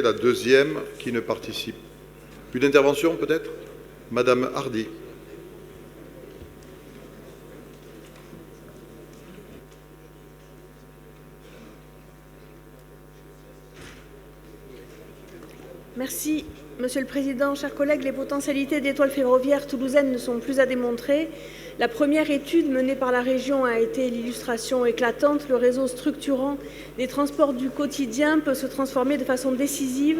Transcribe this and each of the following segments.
La deuxième qui ne participe. Une intervention peut-être? Madame Hardy. Merci, Monsieur le Président. Chers collègues, les potentialités d'étoiles ferroviaires toulousaines ne sont plus à démontrer. La première étude menée par la région a été l'illustration éclatante. Le réseau structurant des transports du quotidien peut se transformer de façon décisive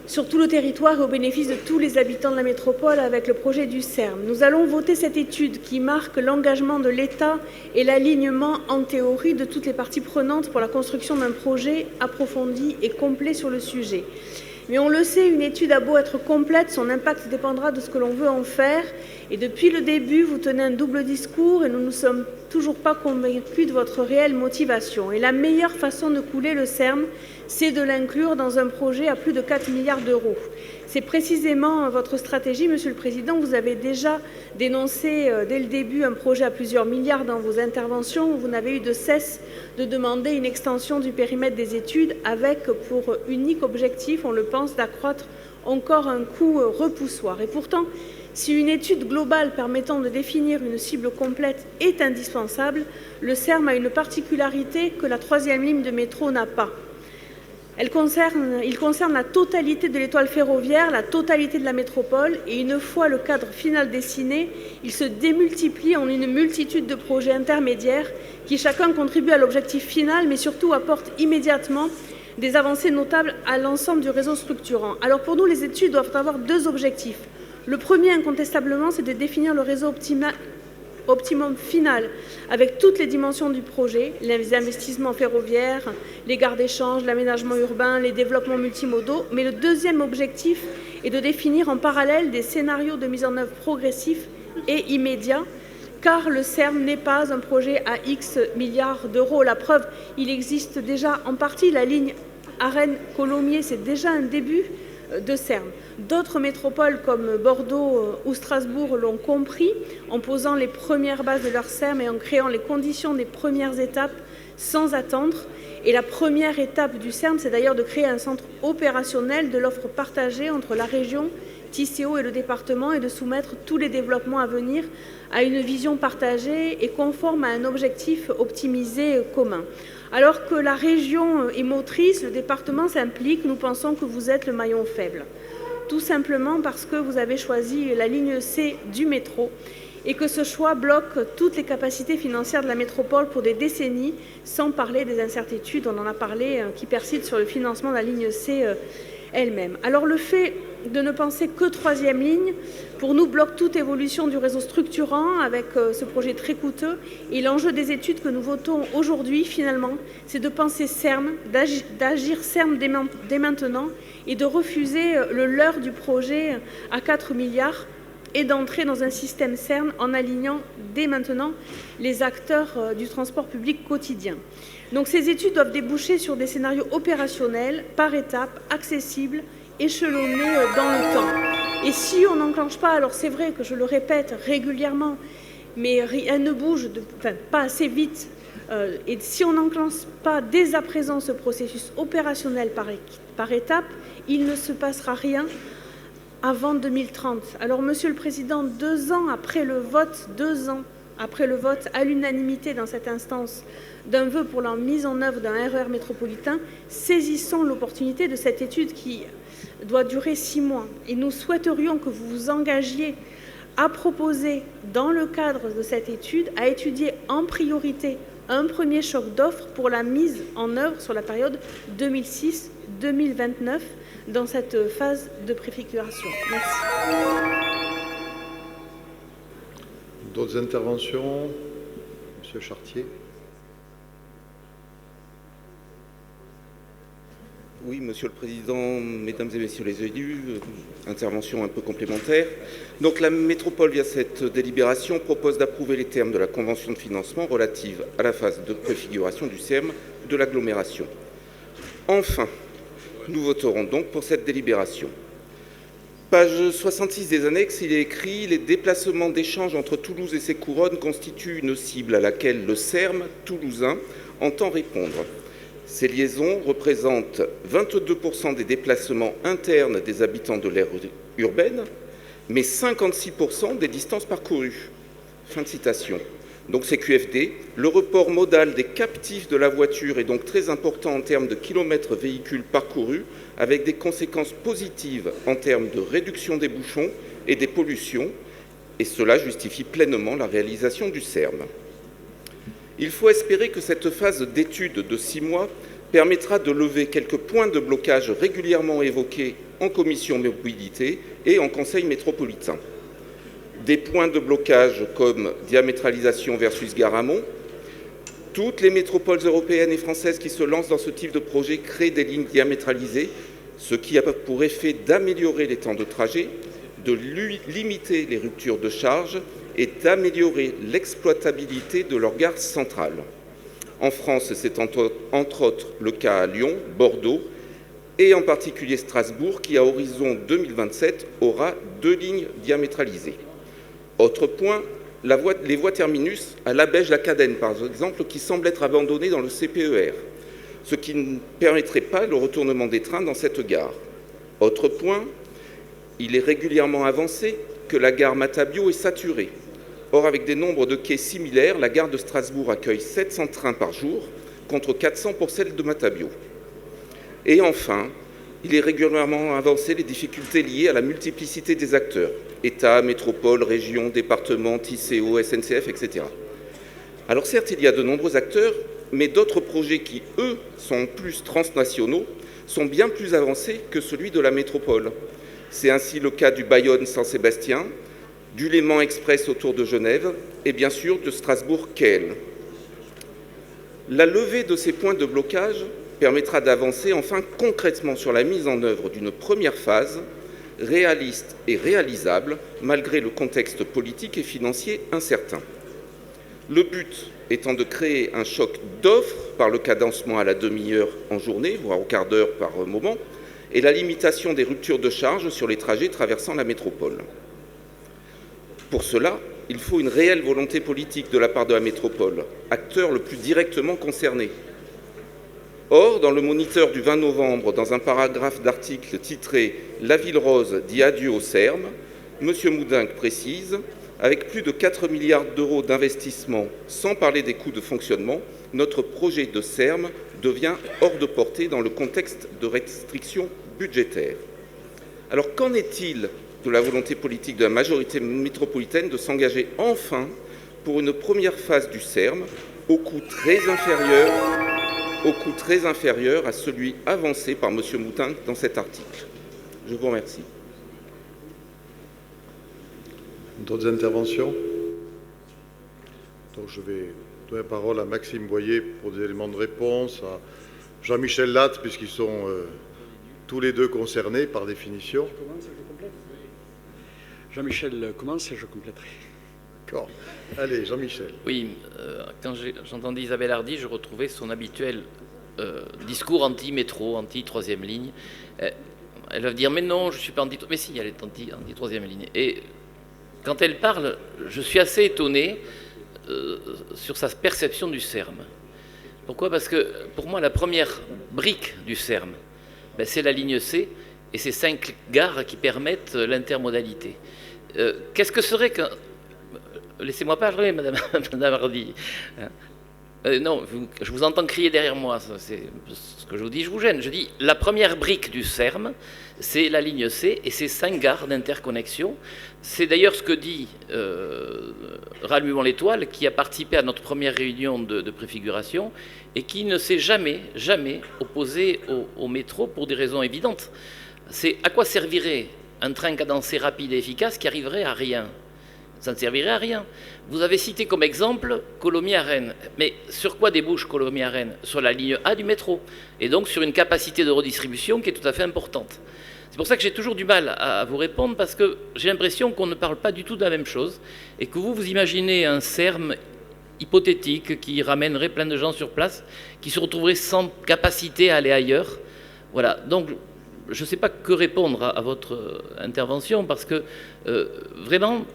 sur tout le territoire et au bénéfice de tous les habitants de la métropole avec le projet du CERM. Nous allons voter cette étude qui marque l'engagement de l'État et l'alignement en théorie de toutes les parties prenantes pour la construction d'un projet approfondi et complet sur le sujet. Mais on le sait, une étude a beau être complète, son impact dépendra de ce que l'on veut en faire. Et depuis le début, vous tenez un double discours et nous ne sommes toujours pas convaincus de votre réelle motivation. Et la meilleure façon de couler le CERM, c'est de l'inclure dans un projet à plus de 4 milliards d'euros. C'est précisément votre stratégie, Monsieur le Président. Vous avez déjà dénoncé dès le début un projet à plusieurs milliards dans vos interventions. Vous n'avez eu de cesse de demander une extension du périmètre des études avec pour unique objectif, on le pense, d'accroître encore un coût repoussoir. Et pourtant, si une étude globale permettant de définir une cible complète est indispensable, le CERM a une particularité que la troisième ligne de métro n'a pas. Il concerne la totalité de l'étoile ferroviaire, la totalité de la métropole, et une fois le cadre final dessiné, il se démultiplie en une multitude de projets intermédiaires qui chacun contribue à l'objectif final, mais surtout apporte immédiatement des avancées notables à l'ensemble du réseau structurant. Alors pour nous, les études doivent avoir deux objectifs. Le premier, incontestablement, c'est de définir le réseau optimum final avec toutes les dimensions du projet, les investissements ferroviaires, les gares d'échange, l'aménagement urbain, les développements multimodaux. Mais le deuxième objectif est de définir en parallèle des scénarios de mise en œuvre progressifs et immédiats, car le CERM n'est pas un projet à X milliards d'euros. La preuve, il existe déjà en partie. La ligne Arène-Colomiers, c'est déjà un début de CERM. D'autres métropoles comme Bordeaux ou Strasbourg l'ont compris en posant les premières bases de leur CERM et en créant les conditions des premières étapes sans attendre. Et la première étape du CERM, c'est d'ailleurs de créer un centre opérationnel de l'offre partagée entre la région, Tisséo et le département et de soumettre tous les développements à venir à une vision partagée et conforme à un objectif optimisé commun. Alors que la région est motrice, le département s'implique, nous pensons que vous êtes le maillon faible. Tout simplement parce que vous avez choisi la ligne C du métro et que ce choix bloque toutes les capacités financières de la métropole pour des décennies, sans parler des incertitudes, on en a parlé, qui persistent sur le financement de la ligne C elle-même. Alors le fait de ne penser que troisième ligne, pour nous, bloque toute évolution du réseau structurant avec ce projet très coûteux. Et l'enjeu des études que nous votons aujourd'hui, finalement, c'est de penser CERM, d'agir CERM dès maintenant et de refuser le leurre du projet à 4 milliards et d'entrer dans un système CERM en alignant dès maintenant les acteurs du transport public quotidien. Donc ces études doivent déboucher sur des scénarios opérationnels, par étapes, accessibles, échelonnés dans le temps. Et si on n'enclenche pas, alors c'est vrai que je le répète régulièrement, mais rien ne bouge, pas assez vite, et si on n'enclenche pas dès à présent ce processus opérationnel par étapes, il ne se passera rien avant 2030. Alors, Monsieur le Président, 2 ans après le vote à l'unanimité dans cette instance d'un vœu pour la mise en œuvre d'un RER métropolitain, saisissons l'opportunité de cette étude qui doit durer 6 mois. Et nous souhaiterions que vous vous engagiez à proposer, dans le cadre de cette étude, à étudier en priorité un premier choc d'offres pour la mise en œuvre sur la période 2006-2029 dans cette phase de préfiguration. Merci. D'autres interventions? Monsieur Chartier. Oui, Monsieur le Président, Mesdames et Messieurs les élus, intervention un peu complémentaire. Donc la métropole, via cette délibération, propose d'approuver les termes de la convention de financement relative à la phase de préfiguration du CERM de l'agglomération. Enfin, nous voterons donc pour cette délibération. Page 66 des annexes, il est écrit « Les déplacements d'échange entre Toulouse et ses couronnes constituent une cible à laquelle le CERM toulousain entend répondre. Ces liaisons représentent 22% des déplacements internes des habitants de l'aire urbaine, mais 56% des distances parcourues. Fin de citation. Donc c'est QFD. Le report modal des captifs de la voiture est donc très important en termes de kilomètres véhicules parcourus, avec des conséquences positives en termes de réduction des bouchons et des pollutions, et cela justifie pleinement la réalisation du SERM. Il faut espérer que cette phase d'étude de 6 mois permettra de lever quelques points de blocage régulièrement évoqués en commission mobilité et en conseil métropolitain. Des points de blocage comme diamétralisation versus gare amont. Toutes les métropoles européennes et françaises qui se lancent dans ce type de projet créent des lignes diamétralisées, ce qui a pour effet d'améliorer les temps de trajet, de limiter les ruptures de charge et d'améliorer l'exploitabilité de leur gare centrale. En France, c'est entre autres le cas à Lyon, Bordeaux et en particulier Strasbourg, qui à horizon 2027 aura 2 lignes diamétralisées. Autre point, les voies terminus à Labège-la-Cadenne, par exemple, qui semblent être abandonnées dans le CPER, ce qui ne permettrait pas le retournement des trains dans cette gare. Autre point, il est régulièrement avancé que la gare Matabio est saturée. Or, avec des nombres de quais similaires, la gare de Strasbourg accueille 700 trains par jour, contre 400 pour celle de Matabio. Et enfin, il est régulièrement avancé les difficultés liées à la multiplicité des acteurs, État, métropole, région, département, TCO, SNCF, etc. Alors certes, il y a de nombreux acteurs, mais d'autres projets qui, eux, sont plus transnationaux, sont bien plus avancés que celui de la métropole. C'est ainsi le cas du Bayonne-Saint-Sébastien, du Léman Express autour de Genève et bien sûr de Strasbourg-Kehl. La levée de ces points de blocage permettra d'avancer enfin concrètement sur la mise en œuvre d'une première phase réaliste et réalisable malgré le contexte politique et financier incertain. Le but étant de créer un choc d'offres par le cadencement à la demi-heure en journée, voire au quart d'heure par moment, et la limitation des ruptures de charge sur les trajets traversant la métropole. Pour cela, il faut une réelle volonté politique de la part de la métropole, acteur le plus directement concerné. Or, dans le Moniteur du 20 novembre, dans un paragraphe d'article titré « La ville rose dit adieu au SERM », M. Moudinque précise « Avec plus de 4 milliards d'euros d'investissement, sans parler des coûts de fonctionnement, notre projet de SERM devient hors de portée dans le contexte de restrictions budgétaires. » Alors, qu'en est-il de la volonté politique de la majorité métropolitaine de s'engager enfin pour une première phase du SERM au coût très inférieur à celui avancé par M. Moudinque dans cet article. Je vous remercie. D'autres interventions? Donc je vais donner la parole à Maxime Boyer pour des éléments de réponse, à Jean-Michel Latte, puisqu'ils sont tous les deux concernés par définition. Je commence et je complète. Jean-Michel commence et je compléterai. D'accord. Allez, Jean-Michel. Oui, quand j'entendais Isabelle Hardy, je retrouvais son habituel discours anti-métro, anti-troisième ligne. Elle va dire, mais non, je ne suis pas anti... Mais si, elle est anti-troisième ligne. Et quand elle parle, je suis assez étonné sur sa perception du SERM. Pourquoi? Parce que pour moi, la première brique du SERM, c'est la ligne C et ces 5 gares qui permettent l'intermodalité. Qu'est-ce que serait qu'un... Laissez-moi parler, Madame Hardy. Non, je vous entends crier derrière moi, c'est ce que je vous dis, je vous gêne. Je dis, la première brique du SERM, c'est la ligne C et ces 5 gares d'interconnexion. C'est d'ailleurs ce que dit Rallumons l'étoile, qui a participé à notre première réunion de préfiguration et qui ne s'est jamais opposé au métro pour des raisons évidentes. C'est à quoi servirait un train cadencé rapide et efficace qui arriverait à rien? Ça ne servirait à rien. Vous avez cité comme exemple Colomiers à Rennes. Mais sur quoi débouche Colomiers à Rennes? Sur la ligne A du métro. Et donc sur une capacité de redistribution qui est tout à fait importante. C'est pour ça que j'ai toujours du mal à vous répondre, parce que j'ai l'impression qu'on ne parle pas du tout de la même chose. Et que vous imaginez un SERM hypothétique qui ramènerait plein de gens sur place, qui se retrouveraient sans capacité à aller ailleurs. Voilà. Donc je ne sais pas que répondre à votre intervention, parce que vraiment...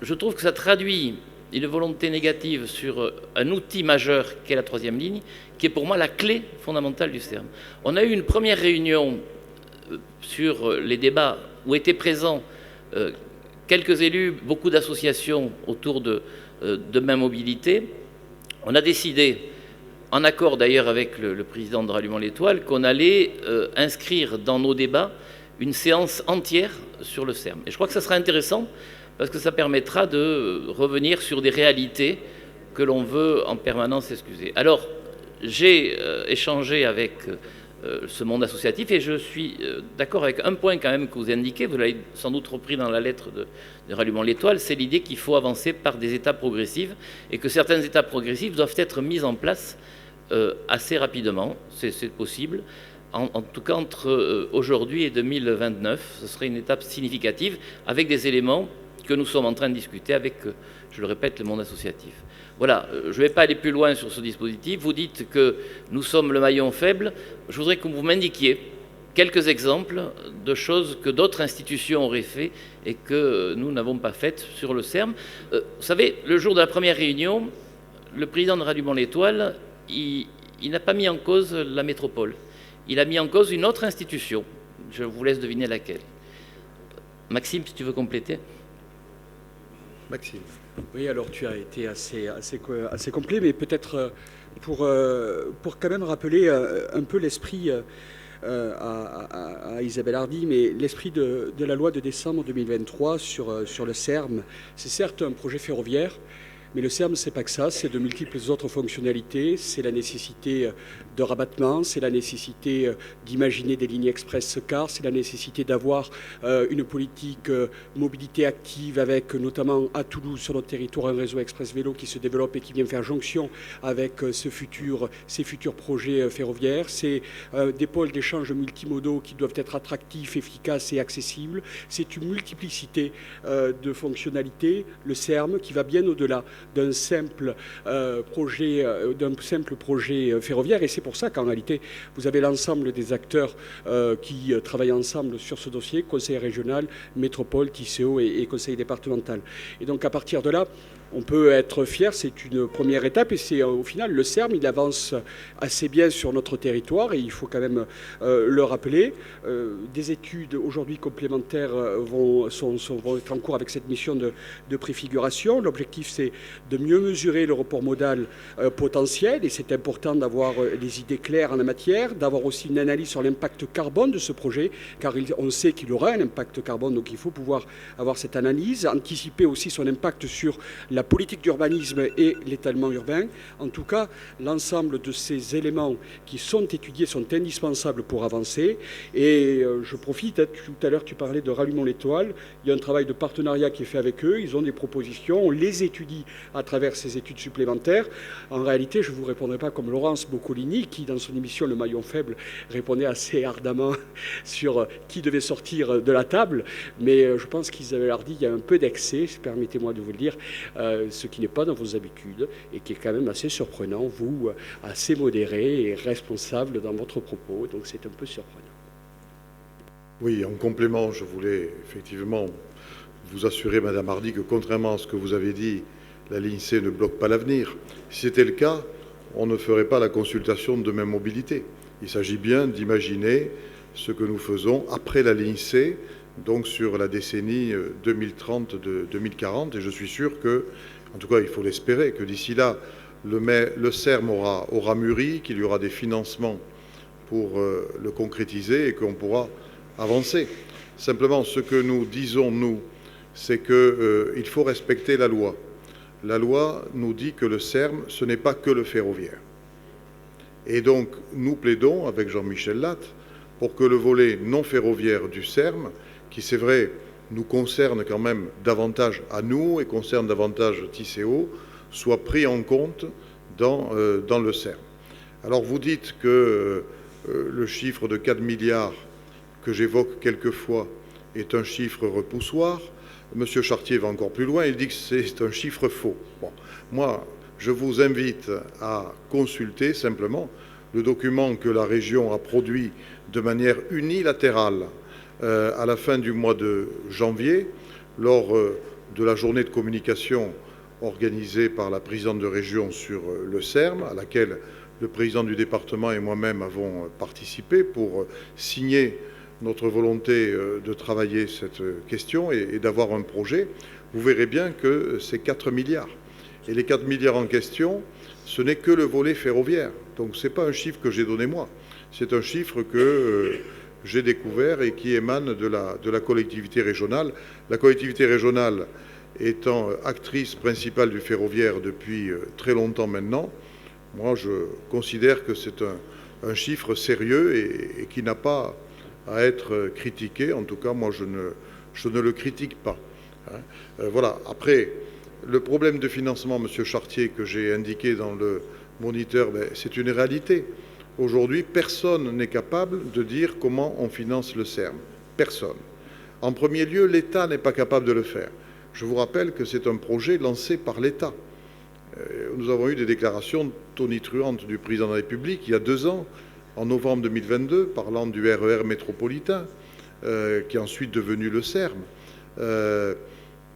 Je trouve que ça traduit une volonté négative sur un outil majeur qu'est la troisième ligne, qui est pour moi la clé fondamentale du CERM. On a eu une première réunion sur les débats où étaient présents quelques élus, beaucoup d'associations autour de ma mobilité. On a décidé, en accord d'ailleurs avec le président de Rallumons l'Étoile, qu'on allait inscrire dans nos débats une séance entière sur le CERM. Et je crois que ça sera intéressant parce que ça permettra de revenir sur des réalités que l'on veut en permanence excuser. Alors, j'ai échangé avec ce monde associatif et je suis d'accord avec un point quand même que vous indiquez, vous l'avez sans doute repris dans la lettre de Rallumons l'Étoile, c'est l'idée qu'il faut avancer par des étapes progressives et que certaines étapes progressives doivent être mises en place assez rapidement, c'est possible. En tout cas, entre aujourd'hui et 2029, ce serait une étape significative avec des éléments que nous sommes en train de discuter avec, je le répète, le monde associatif. Voilà, je ne vais pas aller plus loin sur ce dispositif. Vous dites que nous sommes le maillon faible. Je voudrais que vous m'indiquiez quelques exemples de choses que d'autres institutions auraient fait et que nous n'avons pas faites sur le CERM. Vous savez, le jour de la première réunion, le président de Rallumons l'Étoile, il n'a pas mis en cause la métropole. Il a mis en cause une autre institution. Je vous laisse deviner laquelle. Maxime, si tu veux compléter. Maxime. Oui, alors tu as été assez complet, mais peut-être pour quand même rappeler un peu l'esprit à Isabelle Hardy, mais l'esprit de la loi de décembre 2023 sur le CERM, c'est certes un projet ferroviaire, mais le CERM, c'est pas que ça, c'est de multiples autres fonctionnalités, c'est la nécessité de rabattement, c'est la nécessité d'imaginer des lignes express car, c'est la nécessité d'avoir une politique mobilité active avec notamment à Toulouse, sur notre territoire, un réseau express vélo qui se développe et qui vient faire jonction avec ces futurs projets ferroviaires. C'est des pôles d'échange multimodaux qui doivent être attractifs, efficaces et accessibles. C'est une multiplicité de fonctionnalités, le CERM, qui va bien au-delà d'un simple projet ferroviaire. Et c'est pour ça qu'en réalité, vous avez l'ensemble des acteurs qui travaillent ensemble sur ce dossier, conseil régional, métropole, TCO et conseil départemental. Et donc à partir de là, on peut être fier, c'est une première étape et c'est au final le CERM, il avance assez bien sur notre territoire et il faut quand même le rappeler. Des études aujourd'hui complémentaires vont être en cours avec cette mission de préfiguration. L'objectif c'est de mieux mesurer le report modal potentiel et c'est important d'avoir des idées claires en la matière, d'avoir aussi une analyse sur l'impact carbone de ce projet car on sait qu'il aura un impact carbone donc il faut pouvoir avoir cette analyse, anticiper aussi son impact sur la politique d'urbanisme et l'étalement urbain. En tout cas, l'ensemble de ces éléments qui sont étudiés sont indispensables pour avancer. Et je profite, tout à l'heure tu parlais de Rallumons l'Étoile, il y a un travail de partenariat qui est fait avec eux, ils ont des propositions, on les étudie à travers ces études supplémentaires. En réalité, je ne vous répondrai pas comme Laurence Boccolini, qui dans son émission Le Maillon Faible répondait assez ardemment sur qui devait sortir de la table, mais je pense qu'Isabelle Hardy, il y a un peu d'excès, permettez-moi de vous le dire, ce qui n'est pas dans vos habitudes et qui est quand même assez surprenant, vous, assez modéré et responsable dans votre propos, donc c'est un peu surprenant. Oui, en complément, je voulais effectivement vous assurer, Madame Hardy, que contrairement à ce que vous avez dit, la ligne C ne bloque pas l'avenir. Si c'était le cas, on ne ferait pas la consultation de Demain Mobilité. Il s'agit bien d'imaginer ce que nous faisons après la ligne C, donc sur la décennie 2030-2040. Et je suis sûr que, en tout cas il faut l'espérer, que d'ici là, le CERM aura mûri, qu'il y aura des financements pour le concrétiser et qu'on pourra avancer. Simplement, ce que nous disons, nous, c'est qu'il faut respecter la loi. La loi nous dit que le CERM, ce n'est pas que le ferroviaire. Et donc, nous plaidons, avec Jean-Michel Latte, pour que le volet non ferroviaire du CERM, qui c'est vrai nous concerne quand même davantage à nous et concerne davantage TCO, soit pris en compte dans le CERM. Alors vous dites que le chiffre de 4 milliards que j'évoque quelquefois est un chiffre repoussoir. Monsieur Chartier va encore plus loin, il dit que c'est un chiffre faux. Bon, moi, je vous invite à consulter simplement le document que la région a produit de manière unilatérale à la fin du mois de janvier, lors de la journée de communication organisée par la présidente de région sur le SERM, à laquelle le président du département et moi-même avons participé pour signer notre volonté de travailler cette question et d'avoir un projet. Vous verrez bien que c'est 4 milliards. Et les 4 milliards en question, ce n'est que le volet ferroviaire. Donc ce n'est pas un chiffre que j'ai donné moi. C'est un chiffre que j'ai découvert et qui émane de la collectivité régionale. La collectivité régionale étant actrice principale du ferroviaire depuis très longtemps maintenant, moi je considère que c'est un chiffre sérieux et qui n'a pas à être critiqué. En tout cas, moi je ne le critique pas. Voilà. Après, le problème de financement, Monsieur Chartier, que j'ai indiqué dans le moniteur, c'est une réalité. Aujourd'hui, personne n'est capable de dire comment on finance le SERM. Personne. En premier lieu, l'État n'est pas capable de le faire. Je vous rappelle que c'est un projet lancé par l'État. Nous avons eu des déclarations tonitruantes du président de la République il y a 2 ans, en novembre 2022, parlant du RER métropolitain, qui est ensuite devenu le SERM.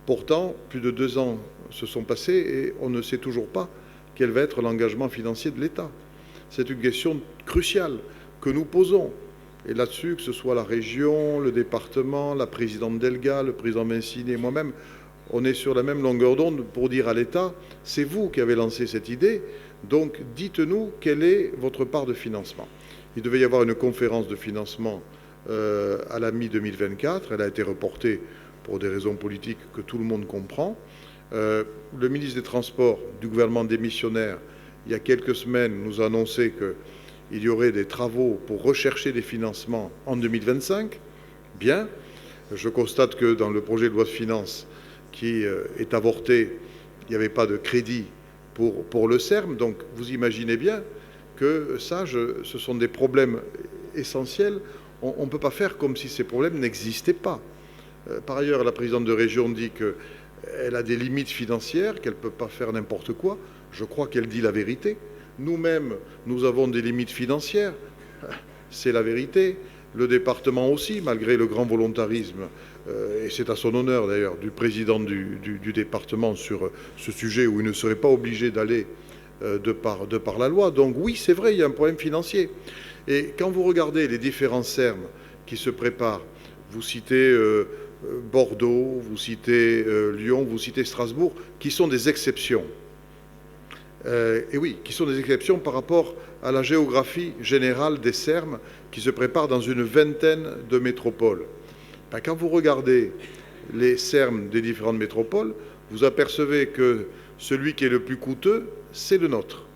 Pourtant, plus de 2 ans se sont passés et on ne sait toujours pas quel va être l'engagement financier de l'État. C'est une question cruciale que nous posons. Et là-dessus, que ce soit la région, le département, la présidente Delga, le président Vincini et moi-même, on est sur la même longueur d'onde pour dire à l'État, c'est vous qui avez lancé cette idée, donc dites-nous quelle est votre part de financement. Il devait y avoir une conférence de financement à la mi-2024, elle a été reportée pour des raisons politiques que tout le monde comprend. Le ministre des Transports du gouvernement démissionnaire, il y a quelques semaines, nous a annoncé qu'il y aurait des travaux pour rechercher des financements en 2025. Bien. Je constate que dans le projet de loi de finances qui est avorté, il n'y avait pas de crédit pour le SERM. Donc vous imaginez bien que ça, ce sont des problèmes essentiels. On ne peut pas faire comme si ces problèmes n'existaient pas. Par ailleurs, la présidente de région dit qu'elle a des limites financières, qu'elle ne peut pas faire n'importe quoi. Je crois qu'elle dit la vérité. Nous-mêmes, nous avons des limites financières. C'est la vérité. Le département aussi, malgré le grand volontarisme, et c'est à son honneur d'ailleurs, du président du département sur ce sujet où il ne serait pas obligé d'aller de par la loi. Donc oui, c'est vrai, il y a un problème financier. Et quand vous regardez les différents SERM qui se préparent, vous citez Bordeaux, vous citez Lyon, vous citez Strasbourg, qui sont des exceptions. Et oui, qui sont des exceptions par rapport à la géographie générale des SERM qui se préparent dans une vingtaine de métropoles. Quand vous regardez les SERM des différentes métropoles, vous apercevez que celui qui est le plus coûteux, c'est le nôtre.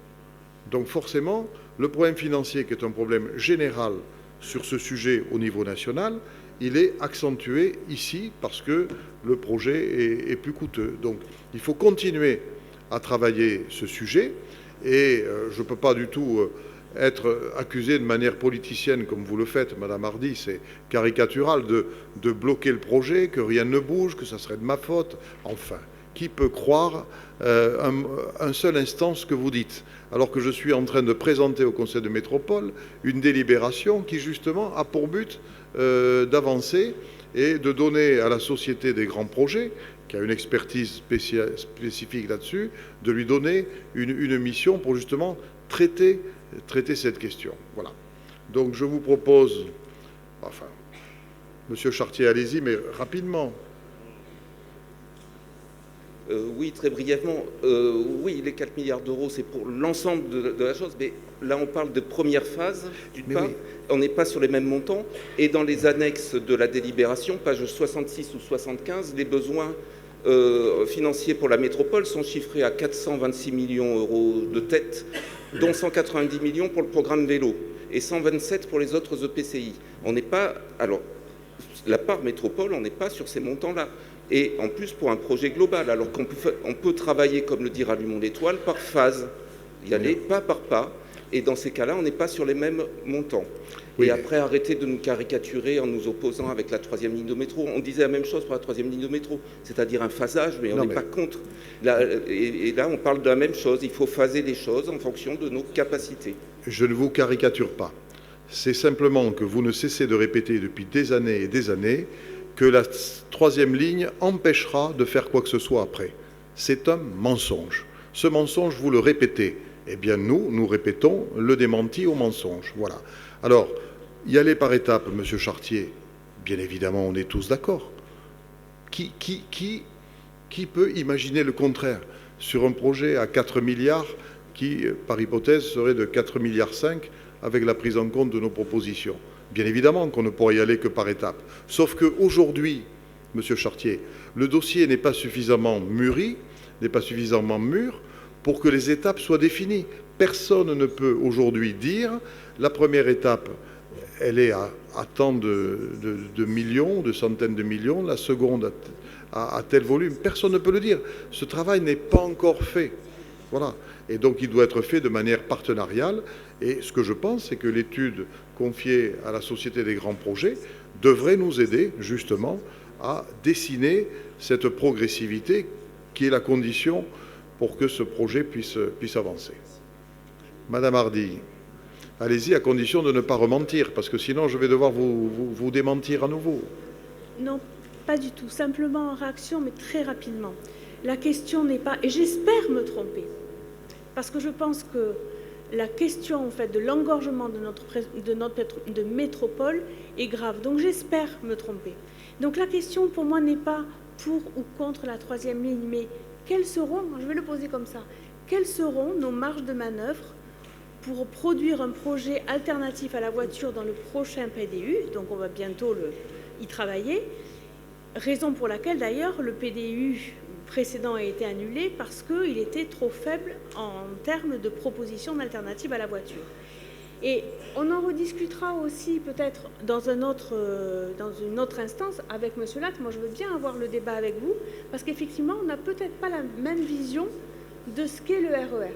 Donc forcément, le problème financier, qui est un problème général sur ce sujet au niveau national, il est accentué ici parce que le projet est plus coûteux. Donc il faut continuer à travailler ce sujet et je ne peux pas du tout être accusé de manière politicienne comme vous le faites, Madame Hardy, c'est caricatural de bloquer le projet, que rien ne bouge, que ça serait de ma faute. Enfin, qui peut croire un seul instant ce que vous dites, alors que je suis en train de présenter au Conseil de métropole une délibération qui justement a pour but d'avancer et de donner à la Société des grands projets, qui a une expertise spécifique là-dessus, de lui donner une mission pour justement traiter cette question. Voilà. Donc je vous propose, enfin, Monsieur Chartier, allez-y, mais rapidement. Oui, très brièvement. Oui, les 4 milliards d'euros, c'est pour l'ensemble de la chose, mais là, on parle de première phase, d'une part. Oui. On n'est pas sur les mêmes montants. Et dans les annexes de la délibération, page 66 ou 75, les besoins financiers pour la métropole sont chiffrés à 426 millions d'euros de tête, dont 190 millions pour le programme vélo et 127 pour les autres EPCI. On n'est pas... Alors, la part métropole, on n'est pas sur ces montants-là. Et en plus pour un projet global, alors qu'on peut travailler, comme le dit Rallumons l'Étoile, par phase, y aller pas par pas, et dans ces cas-là, on n'est pas sur les mêmes montants. Oui. Et après, arrêter de nous caricaturer en nous opposant avec la 3e ligne de métro. On disait la même chose pour la 3e ligne de métro, c'est-à-dire un phasage, mais on n'est pas contre. Là, et là, on parle de la même chose, il faut phaser les choses en fonction de nos capacités. Je ne vous caricature pas. C'est simplement que vous ne cessez de répéter depuis des années et des années que la 3e ligne empêchera de faire quoi que ce soit après. C'est un mensonge. Ce mensonge, vous le répétez. Eh bien, nous répétons le démenti au mensonge. Voilà. Alors, y aller par étapes, Monsieur Chartier, bien évidemment, on est tous d'accord. Qui peut imaginer le contraire sur un projet à 4 milliards qui, par hypothèse, serait de 4,5 milliards avec la prise en compte de nos propositions? Bien évidemment qu'on ne pourrait y aller que par étapes. Sauf qu'aujourd'hui, Monsieur Chartier, le dossier n'est pas suffisamment mûri, n'est pas suffisamment mûr pour que les étapes soient définies. Personne ne peut aujourd'hui dire la première étape, elle est à tant de millions, de centaines de millions, la seconde à tel volume. Personne ne peut le dire. Ce travail n'est pas encore fait. Voilà. Et donc il doit être fait de manière partenariale. Et ce que je pense, c'est que l'étude confiée à la Société des grands projets devrait nous aider justement à dessiner cette progressivité qui est la condition pour que ce projet puisse avancer. Madame Hardy, allez-y à condition de ne pas rementir, parce que sinon je vais devoir vous démentir à nouveau. Non, pas du tout. Simplement en réaction, mais très rapidement. La question n'est pas, et j'espère me tromper, parce que je pense que la question en fait, de l'engorgement de métropole est grave. Donc j'espère me tromper. Donc la question pour moi n'est pas pour ou contre la troisième ligne, mais quelles seront, je vais le poser comme ça, quelles seront nos marges de manœuvre pour produire un projet alternatif à la voiture dans le prochain PDU, donc on va bientôt y travailler, raison pour laquelle d'ailleurs le PDU précédent a été annulé parce qu'il était trop faible en termes de propositions d'alternatives à la voiture. Et on en rediscutera aussi peut-être dans une autre instance avec M. Latte. Moi, je veux bien avoir le débat avec vous parce qu'effectivement, on n'a peut-être pas la même vision de ce qu'est le RER.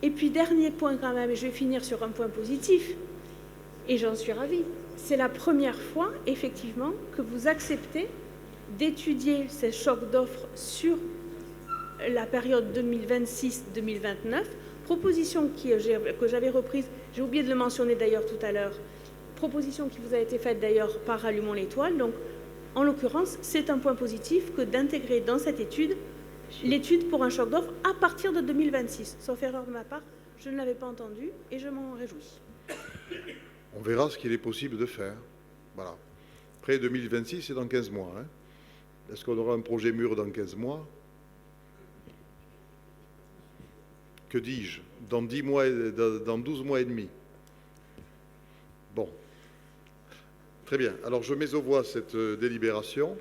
Et puis, dernier point quand même, et je vais finir sur un point positif, et j'en suis ravie, c'est la première fois, effectivement, que vous acceptez d'étudier ces chocs d'offres sur la période 2026-2029, proposition que j'avais reprise, j'ai oublié de le mentionner d'ailleurs tout à l'heure, proposition qui vous a été faite d'ailleurs par Allumons l'étoile. Donc, en l'occurrence, c'est un point positif que d'intégrer dans cette étude l'étude pour un choc d'offres à partir de 2026. Sauf erreur de ma part, je ne l'avais pas entendu et je m'en réjouis. On verra ce qu'il est possible de faire. Voilà. Après 2026, c'est dans 15 mois. Hein. Est-ce qu'on aura un projet mûr dans 15 mois? Que dis-je? Dans 10 mois, dans 12 mois et demi. Bon. Très bien. Alors, je mets aux voix cette délibération.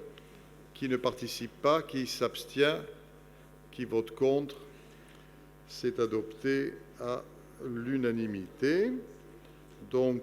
Qui ne participe pas, qui s'abstient, qui vote contre, c'est adopté à l'unanimité. Donc,